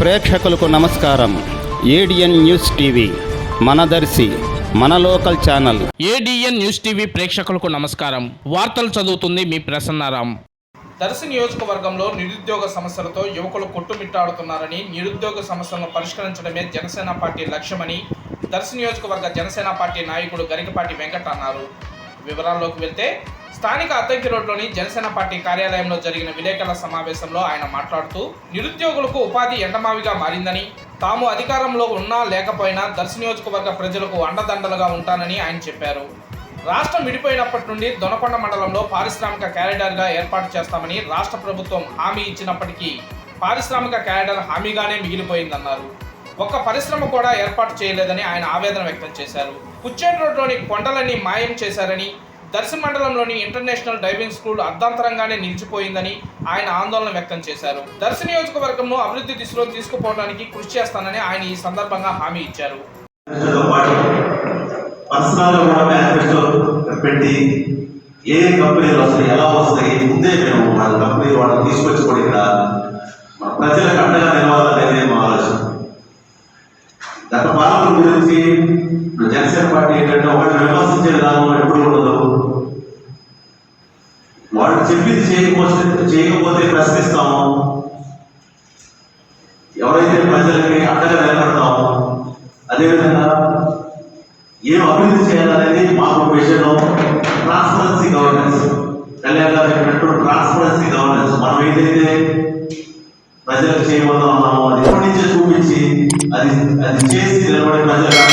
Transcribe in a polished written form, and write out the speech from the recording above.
ప్రేక్షకులకు నమస్కారం. ADN news TV మనదర్శి మన local channel. ADN news TV ప్రేక్షకులకు నమస్కారం. వార్తలు చదువుతుంది మీ ప్రసన్నారాం. దర్శి నియోజకవర్గంలో నిరుద్యోగ సమస్యలతో యువకులు కొట్టుమిట్టాడుతున్నారని, నిరుద్యోగ సమస్యలను పరిష్కరించడమే జనసేన పార్టీ లక్ష్యమని దర్శి నియోజకవర్గ జనసేన పార్టీ నాయకుడు గరికపాటి వెంకట్ అన్నారు. వివరాల్లోకి వెళ్తే, స్థానిక అద్దంకి రోడ్లోని జనసేన పార్టీ కార్యాలయంలో జరిగిన విలేకరుల సమావేశంలో ఆయన మాట్లాడుతూ, నిరుద్యోగులకు ఉపాధి ఎండమావిగా మారిందని, తాము అధికారంలో ఉన్నా లేకపోయినా దర్శి నియోజకవర్గ ప్రజలకు అండదండలుగా ఉంటానని ఆయన చెప్పారు. రాష్ట్రం విడిపోయినప్పటి నుండి దొనకొండ మండలంలో పారిశ్రామిక క్యారిడార్గా ఏర్పాటు చేస్తామని రాష్ట్ర ప్రభుత్వం హామీ ఇచ్చినప్పటికీ పారిశ్రామిక క్యారిడార్ హామీగానే మిగిలిపోయిందన్నారు. ఒక్క పరిశ్రమ కూడా ఏర్పాటు చేయలేదని ఆయన ఆవేదన వ్యక్తం చేశారు. కుచ్చేటి రోడ్లోని కొండలన్నీ మాయం చేశారని, దర్శి మండలంలోని ఇంటర్నేషనల్ డైవింగ్ స్కూల్ అర్ధాంతరంగానే నిలిచిపోయిందని ఆయన ఆందోళన వ్యక్తం చేశారు. దర్శి నియోజకవర్గంను అభివృద్ధి దిశలో తీసుకుపోవడానికి కృషి చేస్తానని ఆయన ఈ సందర్భంగా హామీ ఇచ్చారు. ఏ కంపెనీలు వస్తాయి, ఎలా వస్తాయి, ముందే మేము వాళ్ళ కంపెనీ వాళ్ళని తీసుకొచ్చి కూడా ఇక్కడ ప్రజలకు అండగా నిలవాలనేది మా ఆలోచన. గత పాలకుల గురించి జనసేన పార్టీ ఏంటంటే, ఒకటి విమర్శించే విధానం ఎప్పుడు ఉండదు. వాళ్ళు చెప్పింది చేయకపోతే ప్రశ్నిస్తాము. ఎవరైతే ప్రజలకి అండగా నిలబడతామో, అదేవిధంగా ఏం అభివృద్ధి చేయాలనేది మాకు విషయం. ట్రాన్స్పరెన్సీ గవర్నెన్స్, కళ్యాణ్ గారు చెప్పినట్టు ట్రాన్స్పరెన్సీ గవర్నెన్స్. మనం ఏదైతే ప్రజలకు చేయబోతా ఉన్నామో అది ఎప్పటి నుంచే చూపించి అది చేసి నిలబడి ప్రజలకు